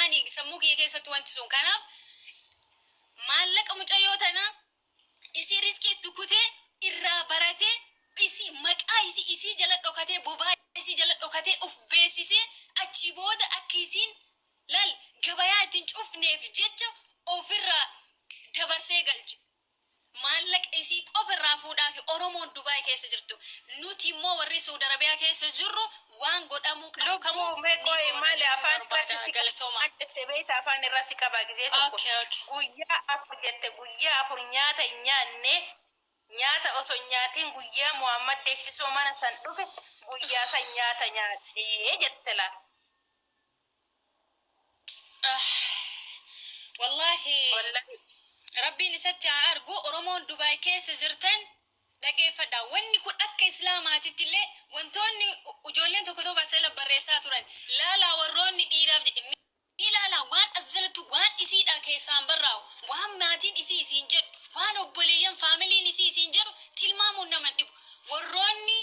bahanii sammuu kiyya keessatti wanti sun kanaaf maallaqa mucayyoo tana isii riskii dukkutee irraa baratee isii maqaa isii jala dhokatee bobaa isii jala dhokatee uf beeksisee achi booda akka isiin lal gabayaa ittiin cufneef jecha ofirraa dabarsee galche. Maallaqa isii qofirraa fuudhaaf Oromoon Dubaay keessa jirtu. Nuti immoo warri Saudi Arabiyaa keessa jirru waan godhamuu qabu kamuu meeqooyi maali afaan beeyta afaan irraa si qaba gizee tokko guyyaa afur jette guyyaa afur nyaata nyaanne nyaata osoo nyaatiin guyyaa Muhammad deeksisoo mana san dhufe guyyaa san nyaata nyaatee jette la. Wallahi Rabbiin isatti haa argu Oromoon Dubaay keessa jirtan dhageeffadha. Wanni kun akka Islaamaatitti illee wantoonni ijoolleen tokko tokko asirra barreessaa turan laalaa warroonni dhiiraaf jedhe ilaalaa waan azzalatu waan isiidha keessaan barraa'u waan maatiin isii isiin jedhu waan obboleeyyan faamiliin isii isiin jedhu tilmaamuun nama dhibu warroonni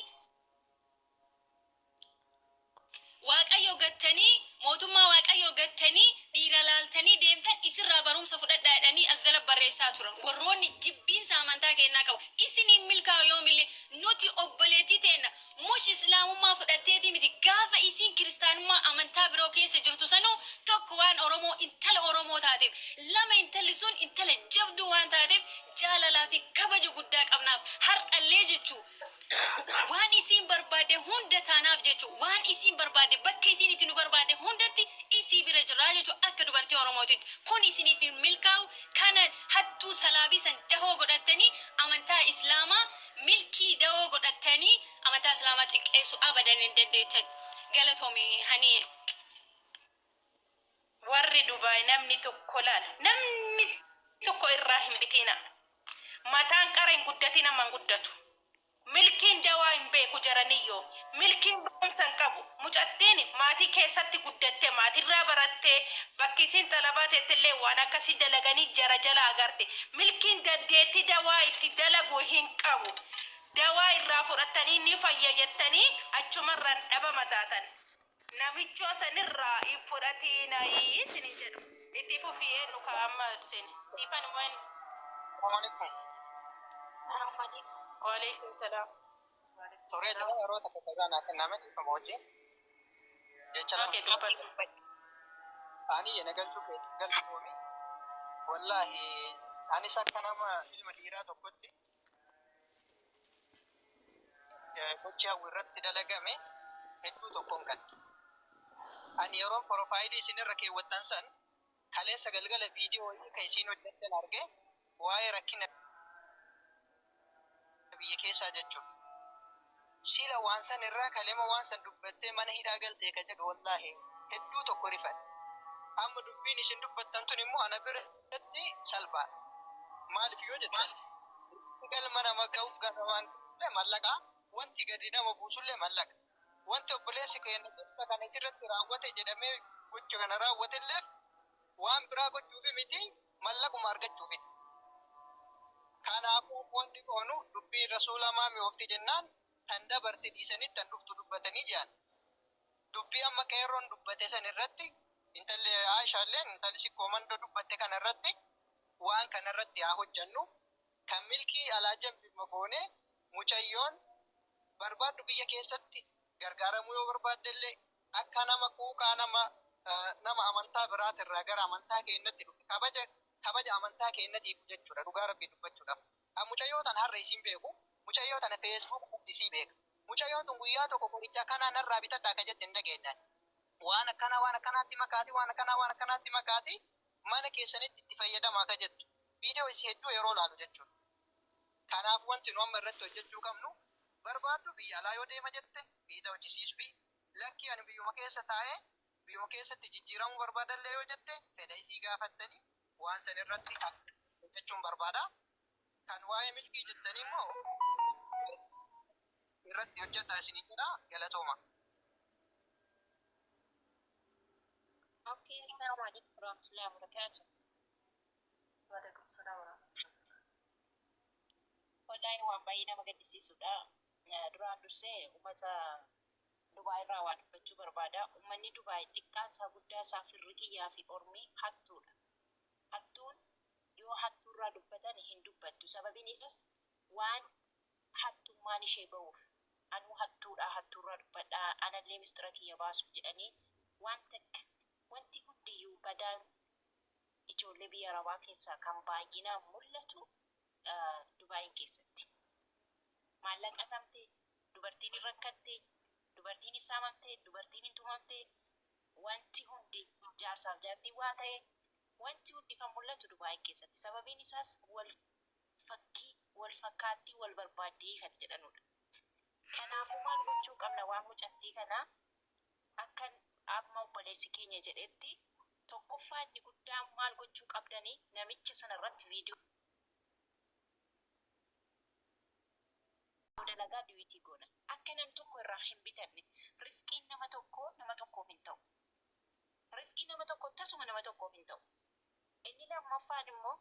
Waaqayyo gattanii mootummaa Waaqayyo gattanii dhiira laaltanii deemtan isirraa barumsa fudhadhaa jedhanii azzala barreessaa turan warroonni jibbiinsa amantaa kennaa qabu isiniin milkaa'u yoomillee nuti obboleettii teenna mush islaamummaa fudhatteetii miti gaafa isiin kiristaanummaa amantaa biroo keessa jirtu sanuu tokko waan Oromoo intala Oromoo taateef lama intalli sun intala jabduu waan taateef jaalalaa fi kabaja guddaa qabnaaf har'allee jechuu waan isiin barbaade hunda taanaaf jechuu waan isiin barbaade bakka isiin itti nu barbaade hundatti isii bira jirraa jechuu akka dubartii Oromootitti kun isiniif milkaa'u kana hattuu salaabii san dahoo godhattanii amantaa Islaamaa milkii dahoo godhattanii amantaa Islaamaa xiqqeessu abadan hin dandeettan galatoomii hani warri Dubaay namni tokko laal namni tokko irraa hin bitina mataan qara hin guddatina man guddatu milkiin dawaa hin beeku jaraniyyo milkiin boomsan qabu mucattiin maatii keessatti guddatte maatirraa baratte bakki isin talabaa teettillee waan akkasii dalaganii jara jala agarte milkiin dandeetti dawaa itti dalagu hin qabu dawaa irraa fudhattanii ni fayyajettanii achumarraan dhaba mataatan namichoo sanirraa fudhatiinayi isinin jedhu itti fufiyee nu kaa'amma sin siifan waan Waalaikum salam. Sore jala yeroo takka tagaan akka nama dhiifama wajjin jecha lama ani yana galchuumi wallahi anis akka nama ilma dhiiraa tokkotti gochi hawwirratti dalagame hedduu tokkoon qabdi. Ani yeroo profaayilii isinirra keewwattan san kaleessa galgala viidiyoo kan isin hojjettan arge waa'ee rakkina biyya keessaa jechuudha. Sila waan san irraa kalema waan san dubbattee mana hidhaa galtee ka jedhu wallaahi hedduu tokko rifan. Amma dubbiin isin dubbattan tun immoo ana biratti salphaa. Maaliif yoo jettan galma nama ga'uuf ganamaan mallaqa wanti gadi nama buusullee mallaqa. Wanti obboleessi keenya gocha kana irratti raawwate jedhamee gocha kana raawwatellee waan biraa gochuufi miti mallaquma argachuufi. Kanaafuu wanti koonu dubbii rasuula maami ofti jennaan tan dabarte dhiisanii tan dhuftu dubbatanii jiran. Dubbii amma qeerroon dubbate san irratti intalli Aishaalleen intalli sikkoo mandoo dubbatte kana irratti waan kana irratti haa hojjannu kan milkii alaa jambima goone mucayyoon barbaaddu biyya keessatti gargaaramuu yoo barbaaddellee akka nama quuqaa nama amantaa biraatirraa gara amantaa keenyatti dhufe kabaja amantaa keenyatiif jechuudha dhugaa rabbii dubbachuudhaaf. Mucayyoo tan har'a isin beeku mucayyoo tana Facebook isii beeka. Mucayyoon tun guyyaa tokko qoricha kanaan irraa bitadhaa akka jette hin dhageenyaan. Waan akkanaatti makaati mana keessanitti itti fayyadamaa akka jettu. Viidiyoo isii hedduu yeroo laalu jechuudha. Kanaaf wanti nu amma irratti hojjechuu qabnu barbaaddu biyya alaa yoo deema jette biyya hojjisiisuu fi lakkii ani biyyuma keessa taa'ee biyyuma keessatti jijjiiramuu barbaadallee yoo jette fedha isii gaafattanii waan san irratti hojjechuun barbaada. Kan waa'ee milkii jettanii immoo irratti hojjetaa isinii jedha galatooma. Okay, assalamu alaikum warahmatullahi wabarakatuh. Wa alaikum salam warahmatullahi. Wallahi waan baay'ee nama gaddisiisudha. Duraan dursee uummata Dubaay irraa waa dubbachuu barbaada. Uummanni Dubaay xiqqaan isaa guddaa isaa firri kiyyaa fi ormii hattuudha. Hattuun yoo hattuurraa dubbatan hin dubbattu. Sababiin isaas waan hattummaan ishee ba'uuf. Anuu hattuudha hattuurraa dubbadhaa anallee mistira kiyya baasuuf jedhanii waan takka wanti hundiyyuu badaan ijoollee biyya arabaa keessaa kan baay'inaan mul'atu Dubaayin keessatti. Maallaqa tamtee, dubartiin hin rakkattee, dubartiin hin saamamtee, dubartiin hin tumamtee, wanti hundi jaarsaaf jaartii waa ta'e, wanti hundi kan mul'atu Dubaayin keessatti. Sababiin isaas wal fakkaattii wal barbaaddee kan jedhanudha. Kanaafuu maal gochuu qabna waan mucattii kanaa akkan amma obboleessi keenya jedhetti tokkoffaa inni guddaan maal gochuu qabdanii namicha sanarratti viidiyoo dalagaa duwitii goona. Akka nam tokko irraa hin bitanne riskiin nama tokkoof hin ta'u. Riskiin nama tokko tasuma nama tokkoof hin ta'u. Inni lammaffaan immoo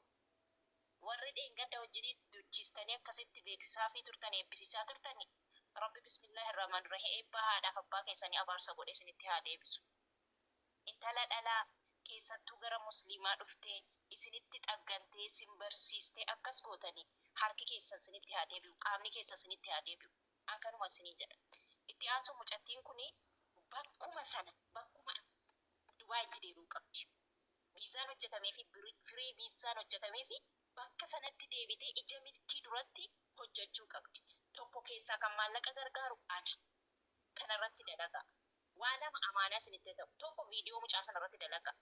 warri dheengadda wajjin duchistanii akkasitti beeksisaa fi turtanii eebbisiisaa turtanii Rabbi bismillaahi irrahmaan irrahiim eebba haadhaaf abbaa keessanii abaarsa godhe isinitti haa deebisu. Intala dhalaa keessattuu gara musliimaa dhuftee isinitti xaggantee isin barsiistee akkas gootanii harki keessan isinitti haa deebi'u qaamni keessan isinitti haa deebi'u akkanuma isinii jedha. Itti aansu mucattiin kuni bakkuma Dubaayitti deebi'uu qabdi. Viizaan hojjetamee fi firii viizaan hojjetamee fi bakka sanatti deebitee ija milkii duratti hojjechuu qabdi. Tokko keessaa kan maallaqa gargaaru ana kanarratti dalagaa. Waa lama amaanaa isinitti ta'u tokko viidiyoo mucaa sanarratti dalagaa.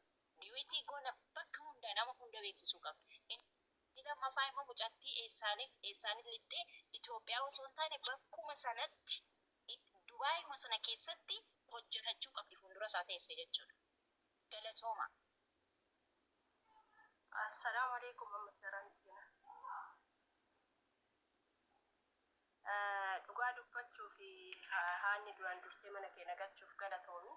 Diwiitii goona bakka hunda nama hunda beeksisuu qabdi. Inni lammaffaa immoo mucattii eessaanis lixxee Itoophiyaa osoo hin taane bakkuma sanatti Dubaayuma sana keessatti hojjetachuu qabdi fuuldura isaa teessee jechuudha. Galatooma. Assalamu alaikum Muhammad dhugaa dubbachuu fi haanni duraan dursee mana kee nagachuuf galatoomi.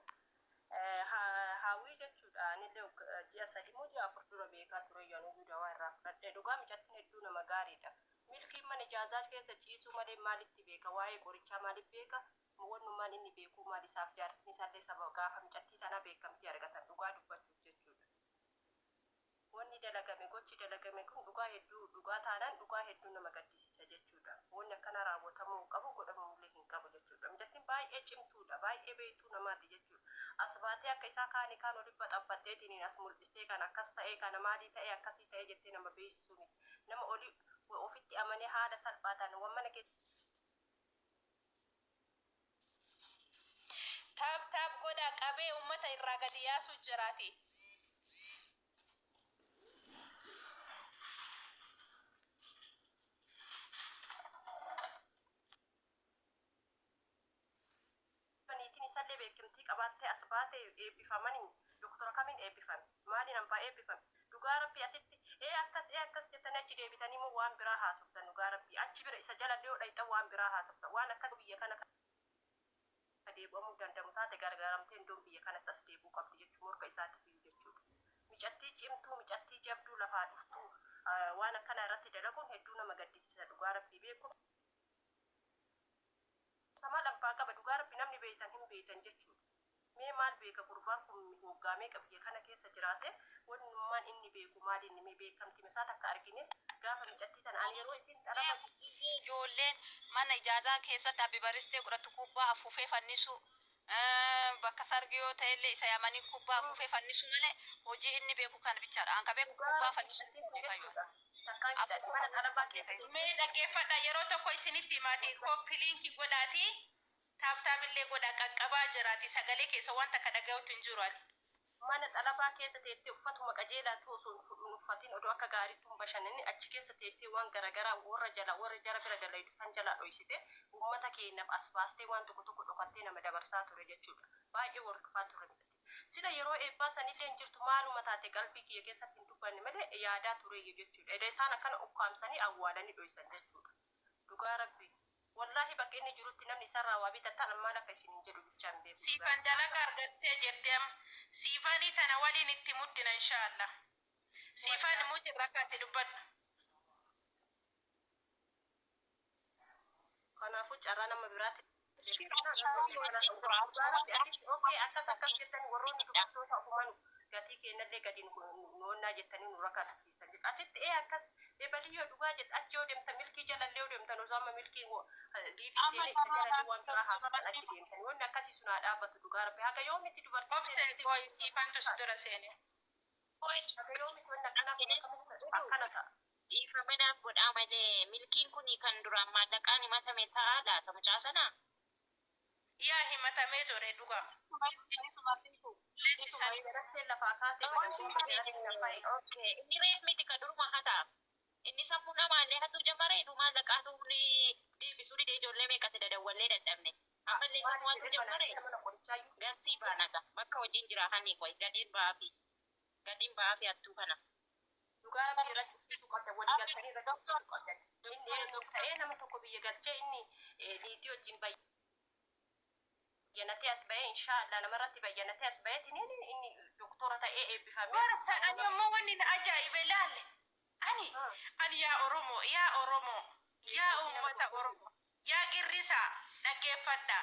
Hawwii jechuudha anillee ji'a sadii moo ji'a afur dura beekaa ture yanuu dawaa irraa fudhadhe dhugaa mucattiin hedduu nama gaariidha. Milkiin mana ijaazaa keessa ciisuu malee maalitti beeka waa'ee qorichaa maaliif beeka wannummaan inni beekuu maal isaaf jaartiin isaallee saba gaafa mucattii sana beekamtii argatan dhugaa dubbachuuf jechuudha. Wanni dalagame gochi dalagame kun dhugaa hedduu dhugaa taanaan dhugaa hedduu nama gaddisiisa jechuudha. Wanni akkana raawwatamuu qabu godhamullee hin qabu jechuudha. Mucattiin baay'ee cimtuudha baay'ee beektuu namaati jechuudha. As baatee akka isaa kaanii kaan oliif baxabbaxxeetiin as mul'istee kan akkas ta'ee kana maalii ta'ee akkasii ta'ee jettee nama beeksisuu miti. Nama olii ofitti amanee haala salphaataan waan mana keessa. Taap godhaa qabee uummata irraa gadi yaasuu jiraati. Beekamtii qabaattee as baatee eebbifamanii doktora kamiin eebbifame maaliin hambaa eebbifame dhugaa rabbii asitti akkas jettanii achi deebitanii moo waan biraa haasoftan dhugaa rabbii achi bira isa jala dhiyoo dhayxan waan biraa haasoftan waan akka biyya kana deebi'amuu danda'u taate gargaaramtee iddoo biyya kanas as deebi'uu qabdi jechuun morka isaatiif jechuudha. Mucattii cimtuu mucattii jabduu lafaa dhuftuu waan akkana irratti dalaguun hedduu nama gaddisiisa dhugaa rabbii beeku. Sama labbaa qaba dhugaa rabbi namni beeytan hin beeytan jechuudha. Mee maal beeka gurbaan kun hoggaamee qabiyya kana keessa jiraate wannummaan inni beeku maal inni beekamti misaat akka argine gaafa mucattii tan ani yeroo ittiin dhalata ijoolleen mana ijaazaa keessatti abbibaristee godhatu kubbaa afuufee fannisu bakka sargi yoo ta'ellee isa yaamanii kubbaa afuufee fannisu malee hojii inni beeku kan bichaadha. Anka beeku kubbaa fannisu Mee dhaggeeffadha yeroo tokko isinitti himaati koppiliinki godhaati taaptaabillee godha qaqqabaa jiraati sagalee keessa wanta ka dhaga'utu hin jiru. Mana xalabaa keessa teessee uffatuma qajeelaa osoo hin uffatin odoo akka gaariitti hin bashannanne achi keessa teessee waan garaagaraa warra jara bira dalaytu san jalaa dhoysite uummata keenyaaf as baastee waan tokko dhokattee nama dabarsaa ture jechuudha. Baay'ee walqifaa ture. Sila yeroo eebbaa sanillee hin jirtu maaluma taate qalbii kiyya keessatti hin dubbanne malee yaadaa ture jechuudha. Edda isaan akkana ukkaamsanii awwaalanii dhoysan jechuudha. Dhugaa rabbi. Wallahi bakka inni jirutti namni isarraa waa bitattaan maal akka isin hin jedhu bichaan beeku. Siifan dalaga argattee jettee siifanii tana waliin itti muddina inshaallah. Siifan muti rakkaasi dubbadhu. Kanaafuu carraa nama biraatti Oke, akkas jettanii warroonni dubartoota ofumaan gatii kennallee gadi nuwonnaa jettanii nu rakkachiisan. Achitti akkas baliyyoo dhugaa jette achi yoo deemta milkii jalallee yoo deemtan osaama milkii diifittee jalallee waan biraa haasa'an achi deemtan. Wanni akkasii sun haa dhaabbatu dhugaa rabbi. Haga yoomitti dubartii Obsee kooyi siifantu si dura seene. haga yoomitti wanni akkana ta'a. Dhiifamanaaf godhaa malee milkiin kun kan duraan maallaqaan himatame ta'a laata mucaa sana. Yaa himatamee ture dhugaa. Okay, inni reef miti ka duruma hata. Inni sammuu namaallee hatu jammareetu maallaqaatu deebisuu didee ijoollee meeqatti dadawwallee dadhabne. Ammallee sammuu hatu jammaree. Garsii baanaga bakka wajjin jira hani qoy gadiin ba'aa fi hattuu kana. Dhugaa rabbi irratti uffisuu qabda walii galtanii irratti uffisuu qabda. Inni ta'ee nama tokko biyya galchee inni niitii wajjin bayyanatee as bahee inshaallah namarratti bayyanatee as bahee inni doktora ta'ee eebbifamee. Warsa ani ammoo wanni na ajaa'ibe laalle. Ani yaa Oromoo, yaa uummata Oromoo, yaa girrisaa dhaggeeffadha.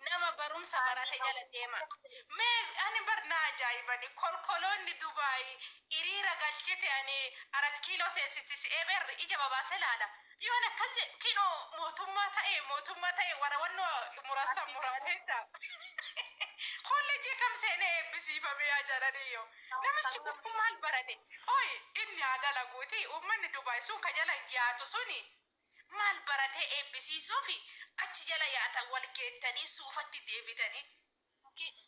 Nama barumsa barate jala deema. Mee ani barnaa ajaa'ibani kolkoloonni Dubaay hiriira galchite ani 4 kiiloo seesitis eber ija babaase laala. Yoon akkas kinoo mootummaa ta'e warawannoo murasa murameessa. Kolleejii kam seenee eebbisiifame yaa jalaniyyoo. Namichi kun maal barate? Oyi inni adala guutii uummanni Dubaay sun ka jala yaatu suni maal baratee eebbisiisuu fi achi jala yaatan wal geettanii suufatti deebitanii.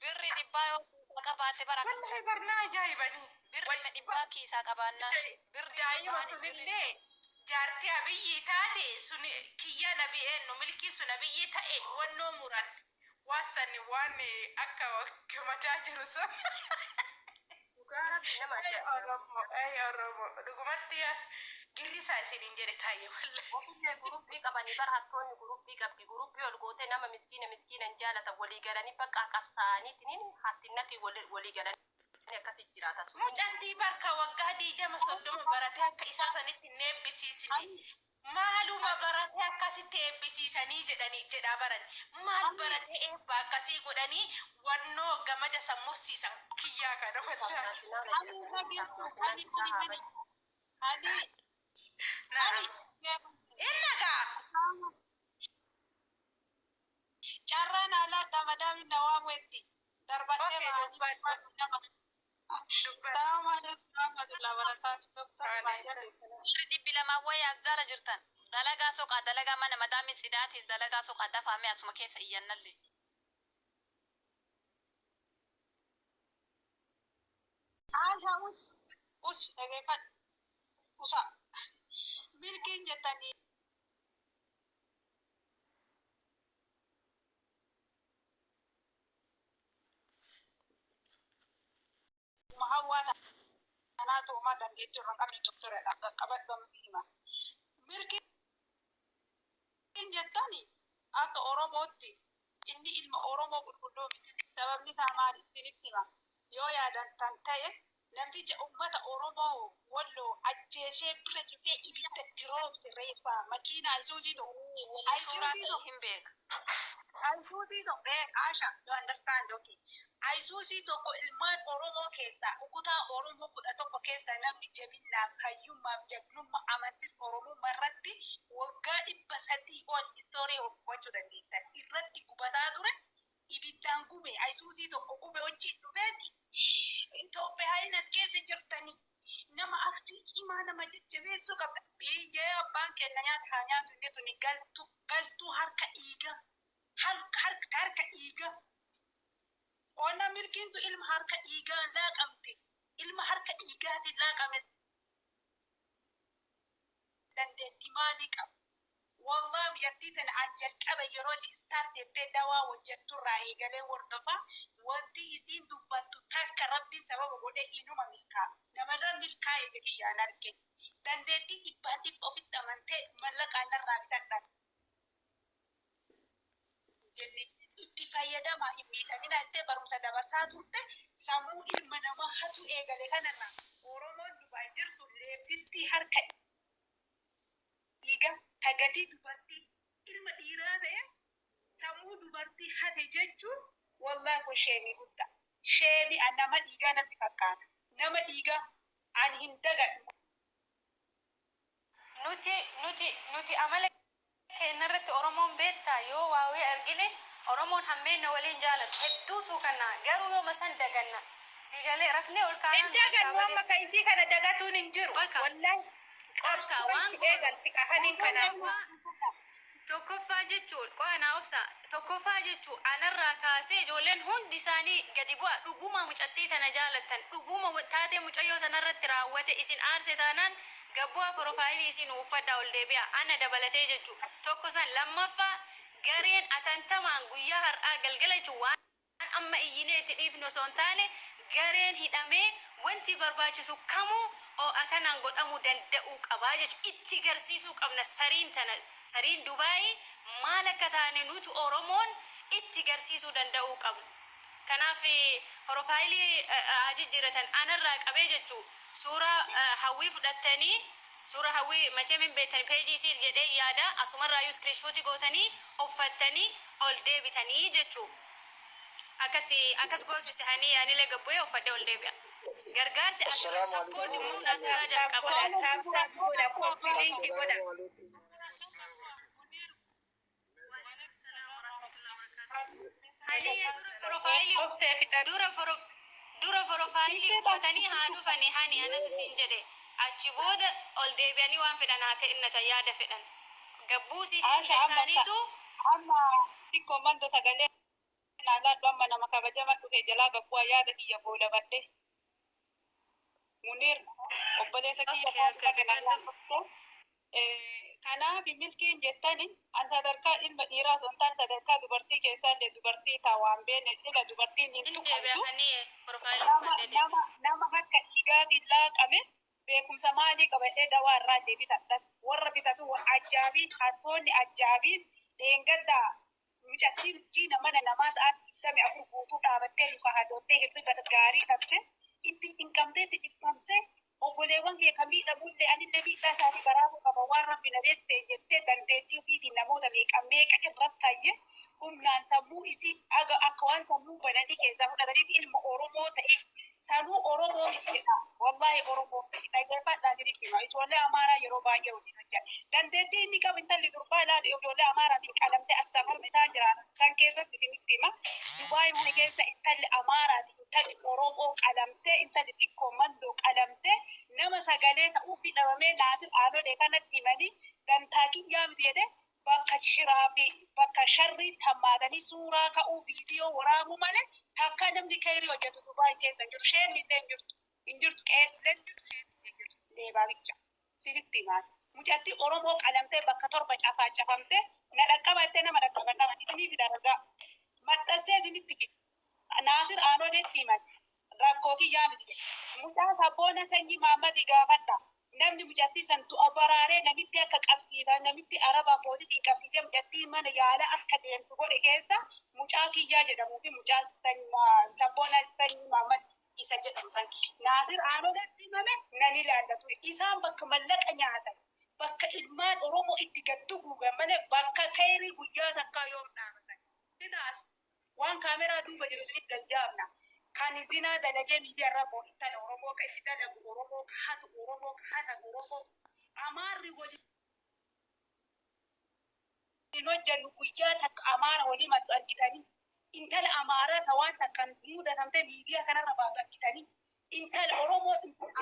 Birri dhibbaa yoo kiisaa qabaate bara. Wallahi barnaa ajaa'ibanii. Birri dhibbaa kiisaa qabaannaa. Daa'ima sunillee jaartii abiyyi taate sun kiyya nabii eenyu milkii sun abiyyi ta'e wannoo muran. Wasanni waan akka mataa jiru sun. Dhugaa rabbi nama Oromoo dhugumatti girrisaa isiniin jedhe taa'ee wallahi. Ofillee guruppii qabanii bara hattoonni guruppii qabdi. Guruppii ol gootee nama miskiinan jaalatan walii galanii bakka qabsaa'aniitiin hattinnatti walii galanii akkasii jiraata. Mucaan barka waggaa 20-30 baratee akka isaa sanitti hin eebbisiisne. Maaluma baratee akkasitti eebbisiisanii jedhaa baran. Maal baratee eebba akkasii godhanii wannoo gamada sammuusiisan kiyyaa kana wajjaa. Innagaa. Carraan alaa damadami nawaa wetti. Darbattee Dhibbi lamaa wayyaa zara jirtan. Dalagaa soqaa dalagaa mana madaami sidaatiif dalagaa soqaa dafaamee asuma keessa iyyannallee. Aasha us dhageeffadhu. Usa. Milkiin jettanii. Mahawwaata. Kanaatu uumaa dandeettii irra qabne doktoradha. Qaqqabadhu hima. Milkiin jettanii akka Oromootti inni ilma Oromoo qulqulluu miti. Sababni isaa maali isinitti hima? Yoo yaadattan ta'e namticha ummata Oromoo walloo ajjeesee bira cufee ibidda diroomse reeffaa makiina Ayisuuzii tokko. Hin beeka. Ayisuuzii tokko Aasha you understand okay. Ayisuuzii tokko ilmaan Oromoo keessaa ukutaa Oromoo 11 keessaa namni jabinaaf hayyummaaf jagnummaa amantis Oromummaa irratti waggaa 300 ol istoorii hojjechuu dandeettan irratti gubataa ture. Ibiddaan gube Ayisuuzii tokko gube wajjin dhufeeti. Itoophiyaa inas keessa jirtanii nama aktii cimaa nama jajjabeessuu qabda. Biyya abbaan keenya nyaata haa nyaatu inni tuni galtuu harka dhiiga. Harka dhiiga. Ona milkiintu ilma harka dhiigaan laaqamte. Ilma harka dhiigaatiin laaqame. Dandeetti maalii qaba? Wallah biyyattii tana jalqaba yeroo istaarteettee dawaa hojjetturraa eegalee hordofaa wanti isiin dubbattu takka rabbiin sababa godhee inuma milkaa'a. Namarra milkaa'e jedhiyyaan arge. Dandeettii dhibbaan dhibba ofitti amantee mallaqaan narraa bitadhaan. Jenne itti fayyadamaa hin miidhamina ittee barumsa dabarsaa turte sammuu ilma namaa hatu eegale kanarraa Oromoon Dubaay jirtu leettitti harka dhiiga. Tagatii dubartii ilma dhiiraa ta'e sammuu dubartii hate jechuun wallahi kun sheemii guddaa. Sheemii an nama dhiigaa natti fakkaata. Nama dhiigaa an hin dagadhu. nuti amala keenyarratti Oromoon beektaa yoo waawee argine Oromoon hammeenna waliin jaalatu hedduu suukanna garuu yoo masan daganna siigalee rafnee ol kaanaan hin dagannu amma ka isii kana dagatuun hin jiru wallahi Obsa waan eegalti qafaniin kanaaf tokkoffaa jechuun qo'anaa obsa tokkoffaa jechuun anarraa kaasee ijoolleen hundi isaanii gadi bu'a dhuguma mucattii tana jaalattan dhuguma taatee mucayyoo tanarratti raawwate isin aarse taanaan gabbu'aa profaayilii isin uffadhaa ol deebi'a ana dabalatee jechuun tokko san lammaffaa gareen atantamaan guyyaa har'aa galgala jechuun waan amma iyyinee itti dhiifnu osoo hin taane gareen hidhamee wanti barbaachisu kamuu akkanaan godhamuu danda'uu qabaa jechuudha. Itti garsiisuu qabna sariin Dubaayii maal akka taane nuti Oromoon itti garsiisuu danda'uu qabna. Kanaaf profaayilii jijjiiratan anarraa qabee jechuudha. Suuraa hawwii fudhattanii suuraa hawwii machee min beektan peejii isii jedhee yaada asumarraa yoo iskiriishooti gootanii uffattanii ol deebitanii jechuudha. Akkas goosisanii yaanilee gabbu'ee uffadhee ol deebi'a. Gargaarsi asirra sappoorti muruun asirraa jalqaba. godha koppiliinki godha dura profaayilii uffatanii haa dhufanii hani anatu siin jedhe achi booda ol deebi'anii waan fedhan haa kennatan yaada fedhan gabbuusii isaaniitu amma xiqqoo mando sagalee naalaadhu amma nama kabajama dhufe jalaa gabbuu yaada kiyya booda badde munir obboleessa kiyya kanaaf milkiin jettani an sadarkaa ilma dhiiraa osoo hin taane sadarkaa dubartii keessaa illee dubartii taawaan beene jila dubartiin hin tuqamtu nama akka dhiigaatiin laaqame beekumsa maalii qabadhee dawaa irraa deebitadhas warra bitatu ajjaabii hattoonni ajjaabiin deengaddaa mucattii mana namaa sa'aatii 24 guutuu dhaabattee luka hadoottee hirriba gaarii dhabde itti hinqamtee itti dhiqqamtee obboleewwan kee kan miidhamullee anillee miidhaa isaanii baraaruu qaba waan rabbi na beeksee jettee dandeettii ofiitiin namoota meeqa irratti taayye humnaan sammuu isii akka waan sammuu bananii keessaa fudhataniif ilma Oromoo ta'e sanuu Oromoo jedha wallahi Oromoo dhaggeeffadhaa jiritti hima ijoollee Amaaraa yeroo baay'ee waliin hojjeta dandeettii inni qabu intalli durbaa ilaale ijoollee Amaaraatiin qalamtee as safar isaa jiraata kan keessatti isinitti hima Dubaay mana keessa intalli Amaaraatiin intalli Oromoo qalamtee intalli sikkoo mandoo qalamtee nama sagalee ta'uufi dhabamee naasir aanolee kanatti himanii dantaa kiyyaa miti jedhe bakka shiraa fi bakka sharrii tammaatanii suuraa ka'uu viidiyoo waraabuu malee takka namni kayrii hojjetu Dubaay keessa jiru sheen illee hin jirtu qeessillee hin jirtu deebaa bicha siritti himaati mucatti Oromoo qalamtee bakka torba cafamtee na dhaqqabattee nama dhaqqabadhaa isiniif dargaa maxxansee isinitti fida naasir aanoleetti himati rakkoo kiyyaa miti mucaa sabboona sanyii maammati gaafadha namni mucattii san du'a baraaree namitti akka qabsiifan namitti arabaa poolisii qabsiisee mucattii mana yaala akka deemtu godhe keessa mucaa kiyyaa jedhamuu fi mucaa sabboona sanyii maammati isa jedhamu san naasir aanoleetti himame nan ilaallatu isaan bakka mallaqa nyaatan bakka ilmaan Oromoo itti gaddu guugan malee bakka kayrii guyyaa takkaa yoo dhaabatan sidaas waan kaameraa duuba jiru isinitti gajjaabna kan zinaa dalagee miidiyaarraa boo'ittan Oromoo kan itti dalagu Oromoo kan hatu Oromoo kan hatan Oromoo Amaarri waliin hojjannu guyyaa takka Amaara walii maxxu argitanii intala Amaaraa tawaan takkan mudatamtee miidiyaa kanarra baatu argitanii intala Oromoo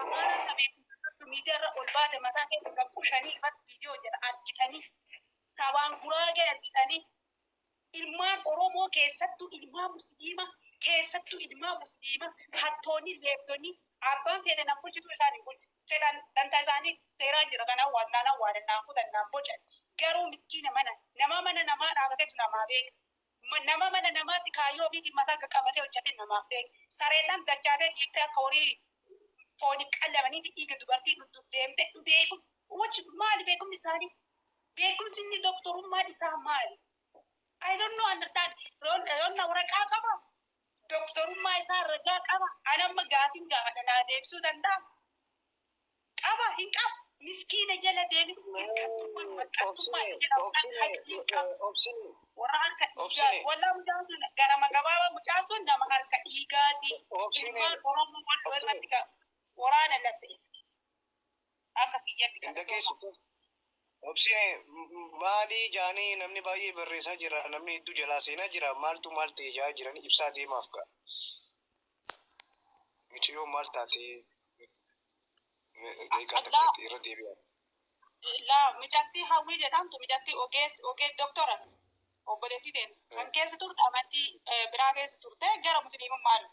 Amaaraa sabeekumsa miidiyaarra ol baate mataa keessa kan qushanii irratti viidiyoo jedha argitanii sabaan guraagee argitanii ilmaan Oromoo keessattuu ilmaan musliimaa keessattuu ilmaan musliimaa hattoonni leeftonni abbaan fedhe nan bulchitu isaan hin bulchu fedhan dantaa isaanii seeraan jira kanaan waannaan awwaalannaan fudhannaan bocan garuu miskiina mana namaa dhaabatetu namaa beeka nama mana namaatti kaayyoo ofiitiin mataa qaqqabatee hojjete namaaf beeka sareedhaan dachaatee dhiiftee akka horii foonii qallamanii fi dhiiga dubartii deemte beeku maali beekumni isaanii beekumsi inni doktorummaan isaa maali I don't know understand ronna waraqaa qaba doktorummaa isaa ragaa qaba anamma gaafin gaafadha naa deebisuu danda'a qaba hin qabu miskiina jala deemi hirkattummaan maxxantummaan jedhamu obsini warra harka dhiigaa wallaa mucaan sun garama gabaabaa mucaan sun nama harka dhiigaati ilmaan oromoo wal irratti waraana labse isa akka kiyyatti dhageessu obsini maali jaanii namni baay'ee barreessaa jira namni hedduu jalaa seenaa jira maaltu maal ta'e jaa jiran ibsaa deemaaf ka michiyoo maal taate irra deebi'a. La mijatti hawwii jedhamtu mijatti ogees doktora obboleettii ta'e kan keessa turte amantii biraa keessa turte gara musliimummaan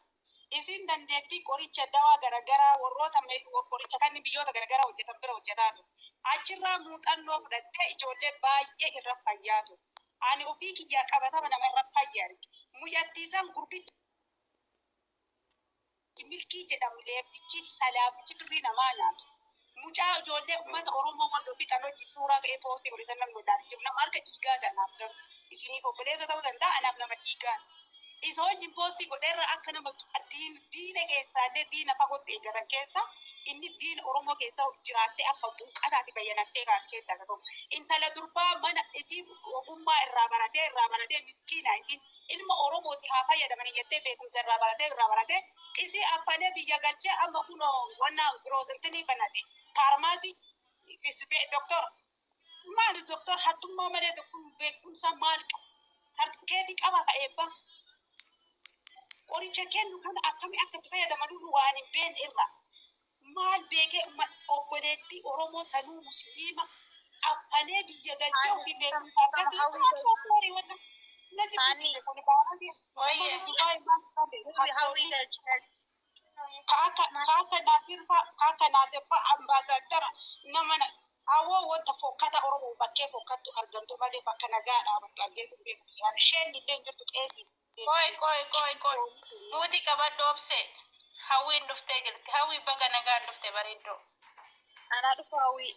isin dandeettii qoricha dawaa garagaraa warroota qoricha kan biyyoota garagaraa hojjetan bira hojjetaatu achirraa muuxannoo fudhattee ijoollee baay'ee irra fayyaatu ani ofii kiyyaa qabatama nama irra fayyaari muyyattiisan gurbichi milkii jedhamu leeftichi salaafichi birrii namaa nyaatu mucaa ijoollee ummata oromoo wal ofii xaloochi suuraa ka'ee poostii godhe sannan godhaati jiru nama harka dhiigaa tanaaf garu isiniif obboleessa ta'uu danda'a anaaf nama dhiigaati isa wajjin poostii godheerra akka nama diina keessaallee diina fagootti eeggatan keessa inni diina oromoo keessa jiraattee akka buuqataati bayyanattee kaatu keessa akka ta'u intala durbaa mana isiin ogummaa irraa baratee miskiina isiin ilma oromooti haa fayyadaman jettee beekumsa irraa baratee isi affalee biyya galchee amma kunoo wanna giroozintinii banate faarmaasii doktor maali doktor hattummaa malee doktor beekumsa maal qaba sartifikeetii qaba ka eebba qoricha kennu kana akkami akka itti fayyadaman waan hin beekne irra maal beekee obboleettii oromoo sanuu musliima affalee biyya galchee ofii beekumsa argate kaka nasirfa ambasadara namana awoo wanta fokkata oromoo bakkee fokkattu argamtu malee bakka nagaa dhaabattu argeetu beeku yaani isheen illee jirtu xeesii koy nuti qabadhu obse hawwiin dhuftee jirti hawwii baga nagaan dhufte bareeddoo anaa dhufu hawwii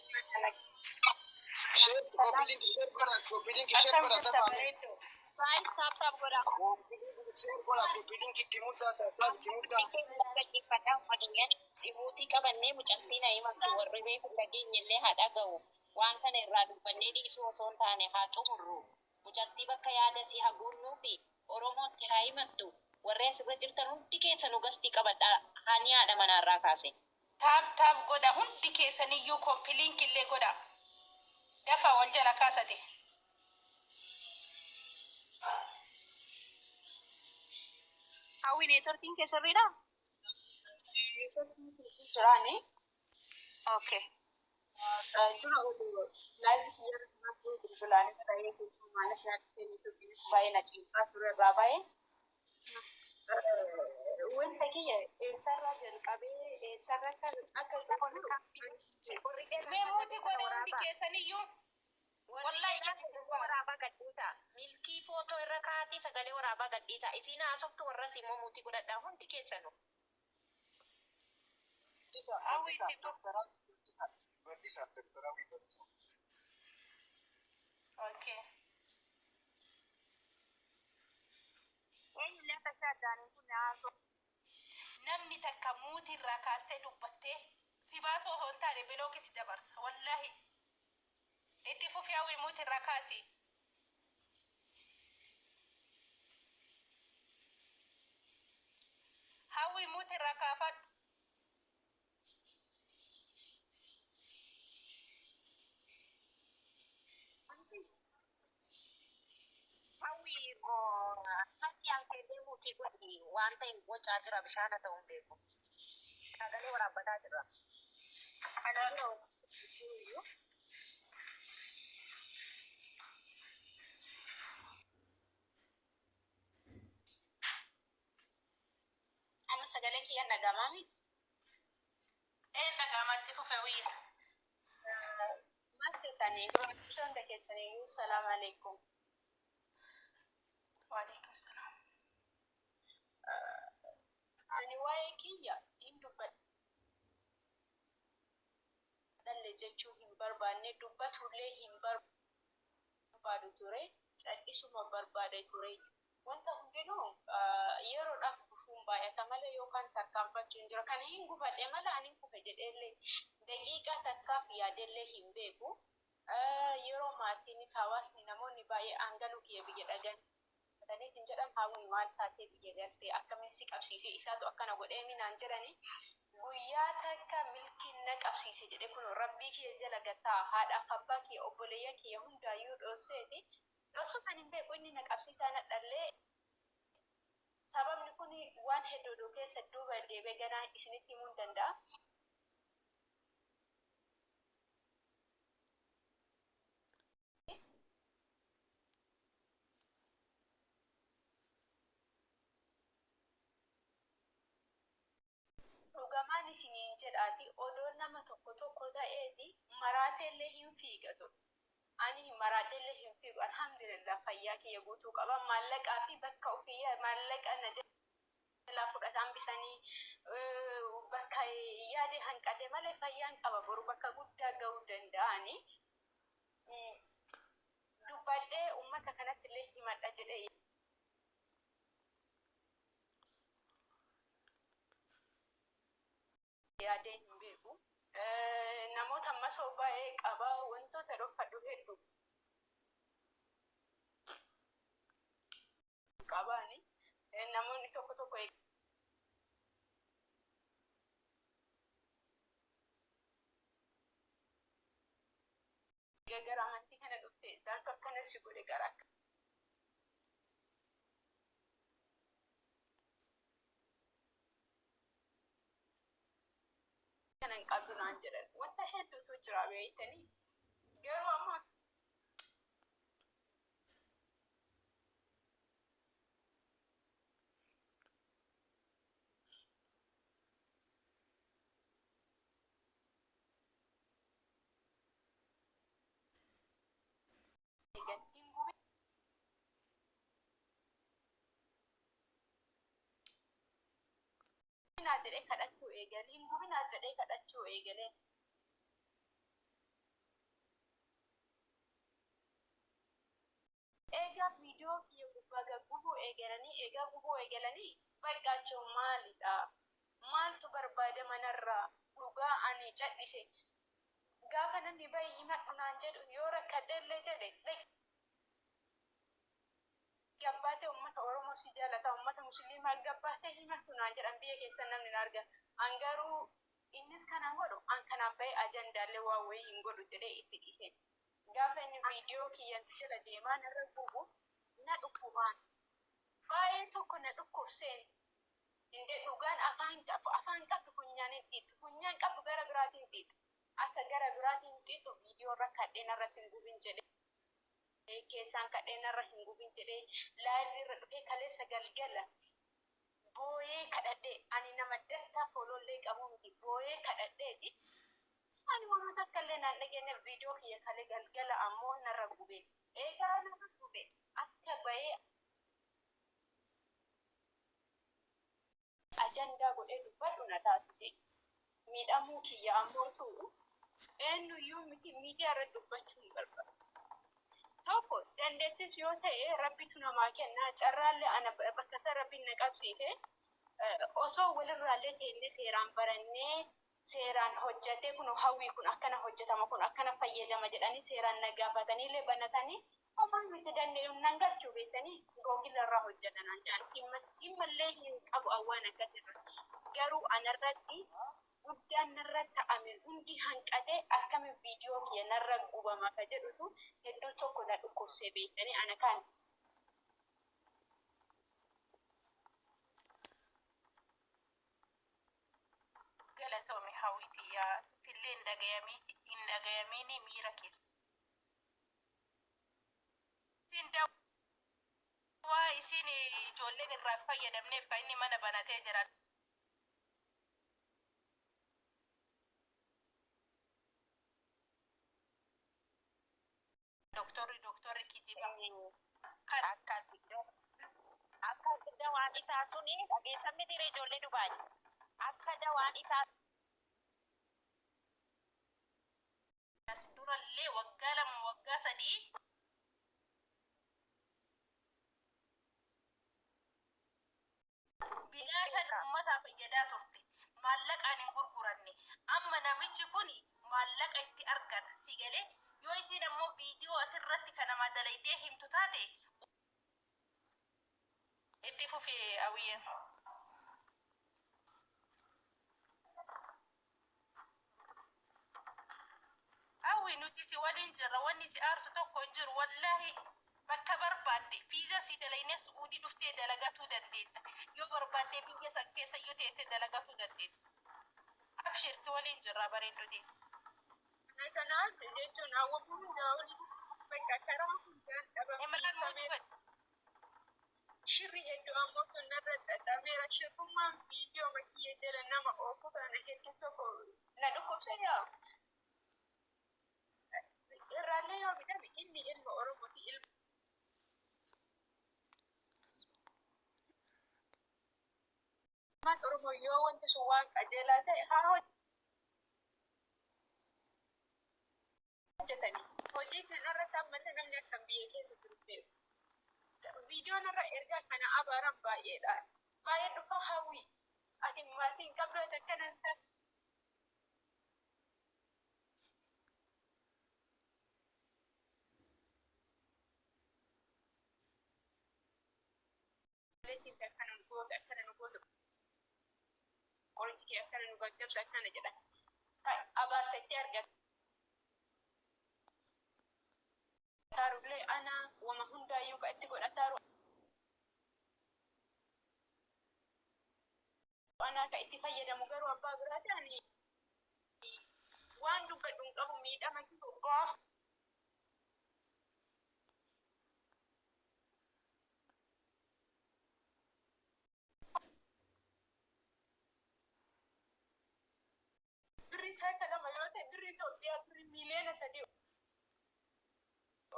Dhibuutii qabannee mucattiin himatu warri beeku dhageenyillee haa dhaga'u waan kana irraa dubbannee dhiisuu osoo hin taane haa xumurru mucattii bakka yaada si haguunnuu fi oromootti haa himattu warri asirra jirtan hundi keessa nu gastii qabadhaa haani haadha manaarraa kaase. taap godha hundi keessaniyyuu kompiiliinki illee godha dafa wal jala kaasate. hawwii neetworkiin keessarriidha Jirani. okay Dura live here na bilbilani da yake su mana shi ake ne to bin bayan na cikin kasuwar babaye. Wanda ke sarra jalqabe sarra kan akka zakon kan Mee muutii godha hundi keessaniyyuu wallahi waraabaa gadhiisa milkii footoo irra kaa'atii sagalee waraabaa gadhiisa isiin haasoftu warras immoo muutii godhadhaa hundi keessanu. Okay. Namni takka muutii irraa kaastee dubbattee si baatu osoo hin taane bilookii si dabarsa wallahi itti fufi hawwii muutii irraa kaasi. Hawwii muutii irraa kaafadhu. Hawwii bakki hanqee muutii godhi waan ta'e bocaa jira bishaan haa ta'uun beeku. Sagalee waraabbataa jira. amma sagaleen kiyya nagamaami Dhagaamatti fufe wiyya. maattetanii dura hunda keessaniyyuu salaamu alaikum. Waalaikum salaam. Ani waa'ee kiyya hin dubbadhalle jechuu hin barbaanne dubbatullee hin barbaadu ture cal'isuma barbaada ture wanta hundinuu yeroodhaaf dhufuun baay'ata malee yookaan tarkaanfachuu hin jira kana hin gubadhe mala ani kufe jedhe jedheellee daqiiqaa takkaaf yaadellee hin beeku. Yeroo maatiinis hawaasni namoonni baay'ee aangaluu kiyya biyya dhaganii hin jedhan hawwi maal taatee biyya galtee akkamiin si qabsiisee isaatu akkana godhee minaan jedhani guyyaa takka milkiin na qabsiise jedhe kun rabbii kiyya jala gataa haadhaaf abbaa kiyya obboleeyya kiyya hundaayyuu dhoosseeti dhoosuu san hin beeku inni na qabsiisaa na dhallee sababni kun waan hedduu keessa duuba deebee ganaa isinitti himuu hin danda'a. Dhugamaan isiniin jedhaati odoon nama tokko ta'eeti maraateellee hin fiigatu. Ani maraateellee hin fiigu alhamdulillah fayyaa kiyya guutuu qaba maallaqaa fi bakka ofii maallaqa na jalaa fudhataan bisanii bakka yaade hanqate malee fayyaan qaba boru bakka guddaa ga'uu danda'ani. Dubbadhee uummata kanatti illee himadha jedhee yaadee hin beeku. Namoota ammasoo baay'ee qabaa wantoota dhokfadhu hedduu qabaani. Namoonni tokko gara amantii kana dhufte isaantu akkana si godhe gara kanan qabdu naan jedhan wanta hedduutu jira beeytanii garuu amma gubinaa jedhee kadhachuu eegale hin gubinaa jedhee kadhachuu eegale. Egaa viidiyoo kiyya gubbaa gaggubuu eegalanii baqqaachoo maalidha? Maaltu barbaada manarraa dhugaa ani cadhise gaafa namni baay'ee himadhu naan jedhu yoo rakkadheellee jedhe gabbaate ummata Oromoo si jaalata ummata musliimaa gabbaate himatu naan jedhan biyya keessa namni na arga angaruu innis kanaan godhu an kanaan bahee ajandaallee waa wayii hin godhu jedhee itti dhiise gaafa inni viidiyoo kiyyan jala deemaa narra gubu na dhukkubaan baay'ee tokko na dhukkubseen inde dhugaan afaan qabdu funyaan hin xiixu funyaan qabdu gara biraatiin xiixu akka gara biraatiin xiixu viidiyoo rakkadhee narratti hin gubin jedhe keessaan kadheen irra hin gubin jedhee laayivii irra dhufee kaleessa galgala booyee kadhadhee ani nama dantaa folollee qabu miti booyee kadhadheeti ani waan takka illee naan dhageenye viidiyoo kiyya kalee galgala ammoo narra gube eegaa narra gube akka bahee ajandaa godhee dubbadhu na taasise miidhamuu kiyya ammoo tu'u eenyuyyuu miti miidiyaa irra dubbachuu hin barbaadu. Tokko dandeettis yoo ta'e rabbitu namaa kenna carraallee ana bakka isa rabbiin na qabsiise osoo walirraallee teennee seeraan barannee seeraan hojjatee kun hawwii kun akkana hojjetama kun akkana fayyadama jedhanii seeraan na gaafataniillee banatanii homaa miti dandeenyu nan galchuu beektanii googila irraa hojjetanaan jedhan dhimmallee hin qabu awwaan akkasirra garuu anarratti guddaan narra ta'ame hundi hanqatee akkamiin viidiyoo kiyya narra gubama ka jedhutu hedduu tokko na dhukkubsee beektanii ana kaan galatoomi hawwitiyaa sittillee hin dhagayamiini miira keessa. Waa isin ijoolleen irraa fayyadamneef kan inni mana banatee jira. Doktorri kijiba. Kan akka dawaan isaa suni dhageessan miti ijoollee Dubaay. Akka dawaan isaa durallee waggaa 2 waggaa 3 bilaashan uummataa fayyadaa turte. maallaqaan hin gurguranne. Amma namichi kun maallaqa itti argata si galee yoo isin ammoo viidiyoo asirratti kana madalaytee himtu taate itti fufee awwiyyeen. Hawwi nuti si waliin jirra wanni si aarsu tokko hin jiru wallahi bakka barbaadde fiiza si dalaynee suudii dhuftee dalagatuu dandeetta yoo barbaadde biyya san keessa yoo teesse dalagatuu dandeetta. Abshir si waliin jirra bareeddotee. Kanaaf jechuun hawwamu hundaa olii bakka karaa hundaan dhabamee shirri hedduu ammoo sunnarra dhadhameera shirrummaan viidiyoo makiyyee jala nama oofu kana hedduu tokko na dhukkubsa yaa irraallee yoo midhame inni ilma oromooti ilmaan oromoo yoo wanti sun waan qajeelaa ta'e haa hojjetanii hojii kanarratti ammata namni akkam biyya keessa jiru beeku. Viidiyoon irra ergaa kana abaaran baay'eedha. Baay'ee dhufa hawwi. Ati maatiin qabdoota akkanan ta'a. Akkana nu goota akkana nu goota. Qorichi kee akkana nu gaggabsa akkana jedha. Abaartatti argata. Taarullee ana wama hundaayyuu ka itti godhataaru. Anaa ka itti fayyadamu garuu abbaa biraa ta'anii waan dubbadhu hin qabu miidhama jiru oof. Birrii takka lama yoo ta'e birrii Itoophiyaa birrii miiliyoona 3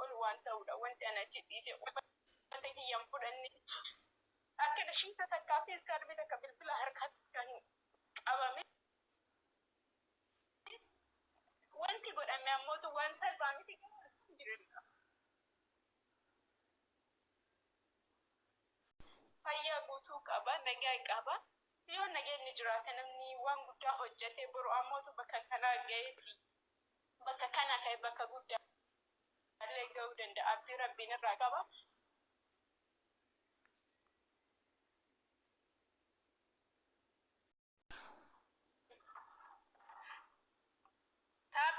ol waan ta'udha wanti ana achi dhiise uffata kiyyan fudhanne akkana shiita takkaa fi iskaarbii takka bilbila harkatti kan qabame wanti godhame ammootu waan salphaa miti jireenya. Fayyaa guutuu qaba nagaa qaba yoo nageenyi jiraate namni waan guddaa hojjete boru ammootu bakka kanaa ga'eeti bakka kana ka'e bakka guddaa illee ga'uu danda'a abdii rabbiin irraa qaba. Taap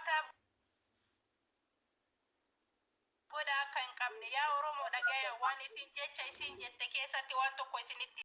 godha akka hin qabne yaa Oromoo dhagaya waan isin jecha isin jette keessatti waan tokko isinitti